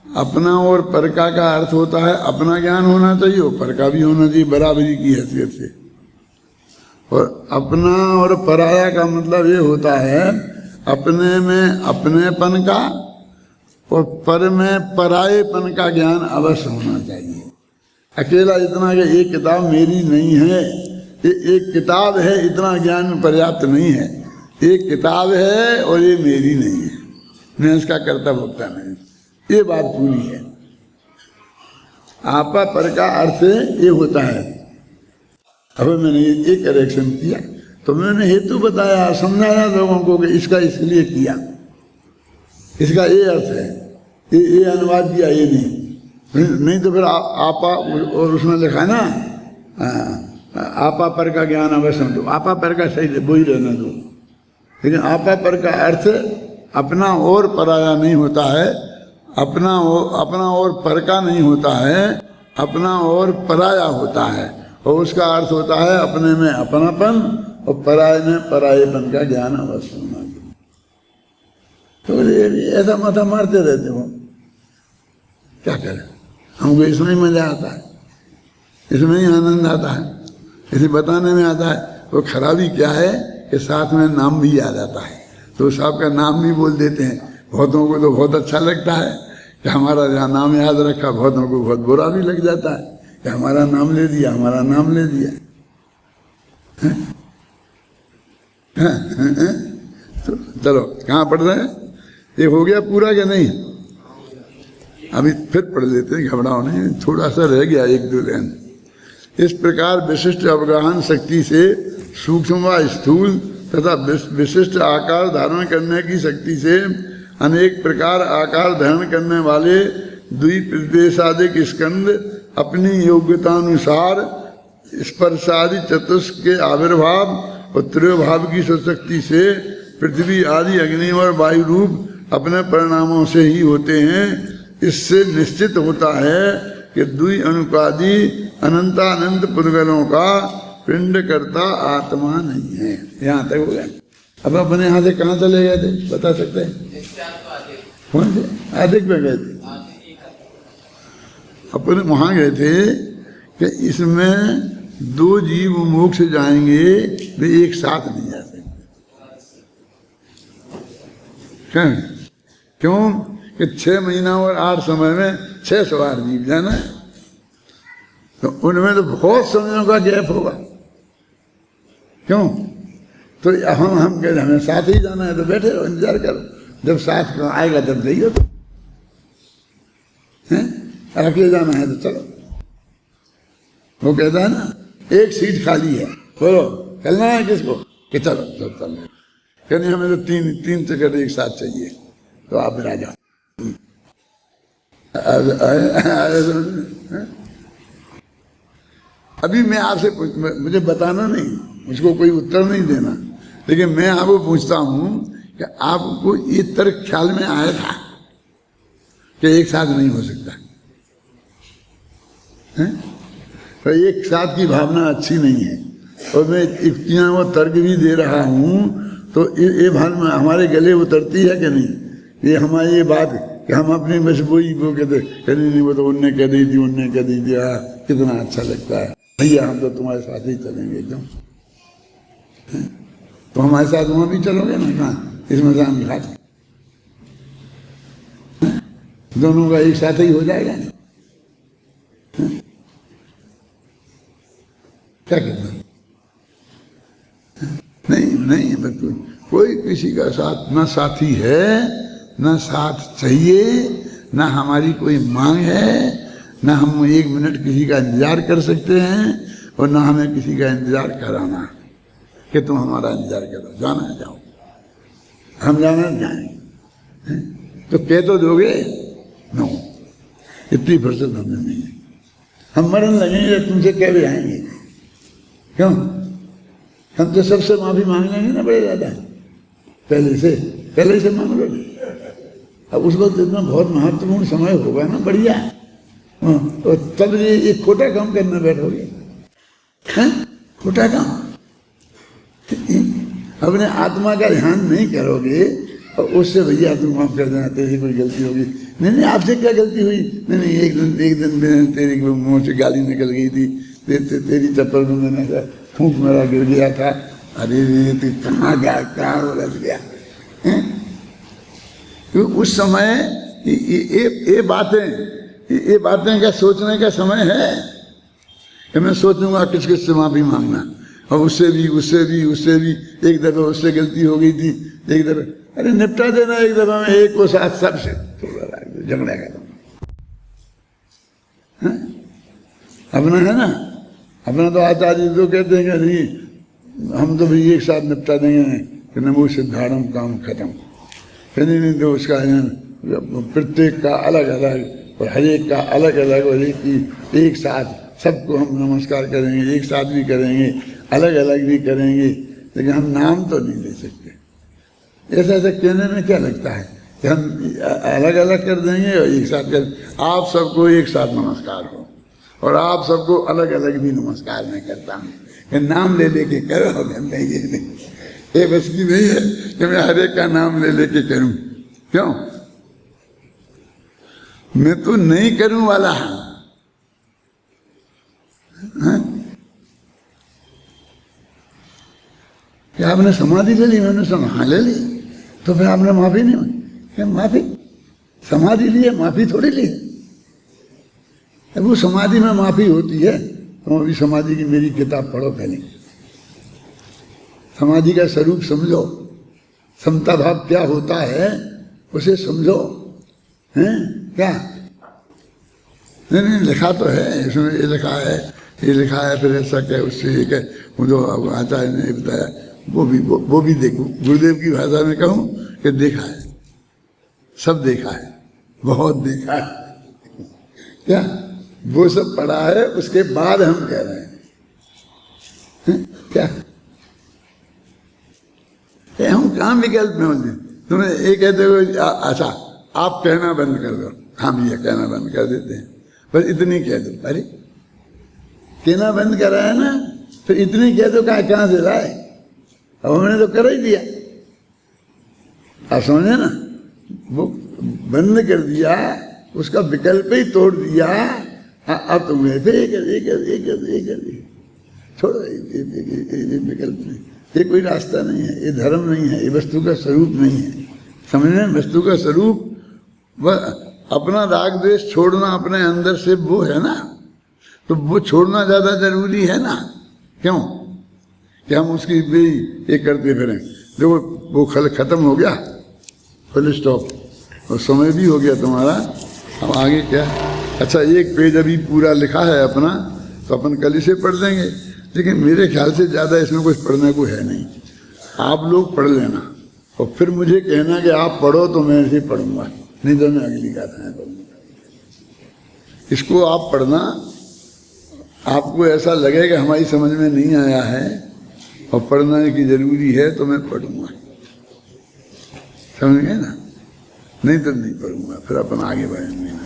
अपना और परका का अर्थ होता है अपना ज्ञान होना चाहिए और परका भी होना चाहिए बराबरी की हैसियत से। और अपना और पराया का मतलब ये होता है अपने में अपनेपन का और पर में परायेपन का ज्ञान अवश्य होना चाहिए। अकेला इतना कि एक किताब मेरी नहीं है, एक किताब है, इतना ज्ञान पर्याप्त नहीं है। एक किताब है और ये मेरी नहीं है, मैं इसका कर्ता भोक्ता नहीं, ये बात पूरी है। आपा पर का अर्थ ये होता है। अब मैंने ये करेक्शन किया तो मैंने हेतु बताया, समझाया लोगों को कि इसका इसलिए किया, इसका ये अर्थ है, ये अनुवाद किया, ये नहीं तो फिर आपा और उसमें लिखा ना आपा पर का ज्ञान अवश्य दो, आपा पर का सही वो ही रहना दो। लेकिन आपा पर का अर्थ अपना और पराया नहीं होता है, अपना और पर का नहीं होता है, अपना और पराया होता है। और उसका अर्थ होता है अपने में अपनापन और पराये में परायेपन का ज्ञान अवश्य होना चाहिए। तो ऐसा माथा मारते रहते हो, क्या करें? हमको इसमें ही मजा आता है, इसमें ही आनंद आता है, इसे बताने में आता है। वो खराबी क्या है कि साथ में नाम भी याद आता है, तो साहब का नाम भी बोल देते हैं। बहुतों को तो बहुत अच्छा लगता है कि हमारा जहाँ नाम याद रखा, बहुतों को बहुत बुरा भी लग जाता है कि हमारा नाम ले दिया, हमारा नाम ले दिया। तो चलो कहाँ पढ़ रहे हैं? ये हो गया पूरा क्या नहीं? अभी फिर पढ़ लेते हैं, घबराओ नहीं, थोड़ा सा रह गया, एक दो लाइन। इस प्रकार विशिष्ट अवगाहन शक्ति से सूक्ष्म व स्थूल तथा विशिष्ट आकार धारण करने की शक्ति से अनेक प्रकार आकार धारण करने वाले द्विप्रदेशादिक स्कंद अपनी योग्यतानुसार स्पर्शादि चतुष्क के आविर्भाव और त्रयोभाव की शक्ति से पृथ्वी आदि अग्नि और वायु रूप अपने परिणामों से ही होते हैं। इससे निश्चित होता है कि द्वि अणुकादि अनंतानंत पुद्गलों का पिंड करता आत्मा नहीं है। यहाँ तक हो गया। अब अपने यहाँ से कहाँ चले गए थे बता सकते हैं? कौन से अधिक में गए थे? अपने वहाँ गए थे कि इसमें दो जीव मोक्ष जाएंगे, वे एक साथ नहीं जा सकते। क्यों? कि 6 महीना और 8 समय में 608 जीव जाना है, तो उनमें तो बहुत समयों का गैप होगा। क्यों? तो हम कहते हमें साथ ही जाना है, तो बैठे रहो, इंतजार करो, जब साथ आएगा तब जाइए। तो अकेले जाना है तो चलो। वो कहता है ना एक सीट खाली है, बोलो चलना है किसको? कि चलो चल रहे। कहने हमें तो तीन टिकट एक साथ चाहिए, तो आप फिर आ जाओ। अभी मैं आपसे मुझे बताना नहीं, मुझको कोई उत्तर नहीं देना, लेकिन मैं आपको पूछता हूं कि आपको ये तर्क ख्याल में आया था कि एक साथ नहीं हो सकता है? तो एक साथ की भावना अच्छी नहीं है। और मैं युक्तियां वो तर्क भी दे रहा हूं, तो ये भावना हमारे गले उतरती है कि नहीं? ये हमारी ये बात कि हम अपनी बस वो कहते नहीं, वो तो उनने कह दी थी, उनने कह दी थी, कितना अच्छा लगता है। भैया हम तो तुम्हारे साथ ही चलेंगे एकदम। तो हमारे साथ वहां भी चलोगे ना? कहाँ? इस मजान घाट दोनों का एक साथ ही हो जाएगा ना? क्या कहते हैं? नहीं बिल्कुल कोई किसी का साथ ना साथी है, ना साथ चाहिए, ना हमारी कोई मांग है, ना हम 1 मिनट किसी का इंतजार कर सकते हैं और ना हमें किसी का इंतजार कराना कि तुम हमारा इंतजार करो। जाना है जाओ, हम जाना जाएंगे। तो कह तो दोगे? नो, इतनी फुर्सत हमें नहीं है। हम मरन लगेंगे तुमसे कह भी आएंगे। क्यों? हम तो सबसे माफी मांग लेंगे ना बड़े ज्यादा, पहले से मांग लो। अब उस वक्त इतना बहुत महत्वपूर्ण समय होगा ना, बढ़िया। और तब ये खोटा काम करने बैठोगे, खोटा काम। अपने आत्मा का ध्यान नहीं करोगे और उससे भैया तुम माफ कर देना, तेरी कोई गलती होगी। नहीं आपसे क्या गलती हुई? नहीं एक दिन तेरी मुंह से गाली निकल गई थी, तेरी चप्पल में मैंने फूंक मेरा गिर गया था। अरे तू कहाँ गया, कहाँ उलझ गया? तो उस समय ये बातें क्या सोचने का समय है कि मैं सोचूंगा किस से माफी मांगना, और उससे भी एक दफा उससे गलती हो गई थी, एक दफा। अरे निपटा देना एक दफा में, एक को साथ सबसे झगड़ा कर। अपना है ना, अपना तो आचार्य तो कहते हैं कि हम तो भी एक साथ निपटा देंगे कि नमो सिद्धारम काम खत्म। नहीं तो उसका प्रत्येक का अलग अलग और हर एक का अलग अलग, और एक साथ सबको हम नमस्कार करेंगे, एक साथ भी करेंगे, अलग अलग भी करेंगे, लेकिन हम नाम तो नहीं ले सकते। ऐसा कहने में क्या लगता है कि हम अलग अलग कर देंगे और एक साथ कर। आप सबको एक साथ नमस्कार हो और आप सबको अलग अलग भी नमस्कार मैं करता हूँ। नाम ले लेके करो, नहीं ये बस की नहीं है कि मैं हर एक का नाम ले लेके करूं। क्यों? मैं तो नहीं करूं वाला हूं। क्या आपने समाधि ले ली? मैंने सुना हाँ ले ली। तो फिर आपने माफी नहीं हुई? क्या माफी? समाधि ली, माफी थोड़ी ली। अब वो समाधि में माफी होती है। तुम अभी समाधि की मेरी किताब पढ़ो पहले, समाधि का स्वरूप समझो, समता भाव क्या होता है उसे समझो। हैं क्या? नहीं लिखा तो है इसमें, ये लिखा है फिर ऐसा क्या उससे ये क्या, मुझे आचार्य ने बताया वो भी देखो। गुरुदेव की भाषा में कहूँ कि देखा है, सब देखा है, बहुत देखा है। क्या वो सब पढ़ा है, उसके बाद हम कह रहे हैं क्या हम काम विकल्प में होते। तुम्हें ये कहते हो अच्छा आप कहना बंद कर दो, हाँ भैया कहना बंद कर देते हैं, बस इतनी कह दो। अरे कहना बंद करा है ना, फिर इतनी कह दो कहाँ से लाए? अब हमने तो कर ही दिया। आप समझे ना, वो बंद कर दिया, उसका विकल्प ही तोड़ दिया। अब तुम्हें फिर एक छोड़ो, ये विकल्प नहीं, ये कोई रास्ता नहीं है, ये धर्म नहीं है, ये वस्तु का स्वरूप नहीं है। समझने, वस्तु का स्वरूप वह अपना राग द्वेष छोड़ना अपने अंदर से, वो है ना, तो वो छोड़ना ज्यादा जरूरी है ना। क्यों कि हम उसकी भी ये करते फिरें। देखो वो खत्म हो गया, फुल स्टॉप, और समय भी हो गया तुम्हारा। अब आगे क्या? अच्छा एक पेज अभी पूरा लिखा है अपना, तो अपन कल इसे पढ़ देंगे, लेकिन मेरे ख्याल से ज़्यादा इसमें कुछ पढ़ने को है नहीं। आप लोग पढ़ लेना और फिर मुझे कहना कि आप पढ़ो तो मैं इसे पढ़ूंगा, नहीं तो मैं अगली गाथाएं पढ़ूंगा। इसको आप पढ़ना, आपको ऐसा लगेगा हमारी समझ में नहीं आया है और पढ़ने की जरूरी है तो मैं पढ़ूंगा, समझ गए ना? नहीं तो नहीं पढ़ूंगा, फिर अपन आगे बढ़ेंगे।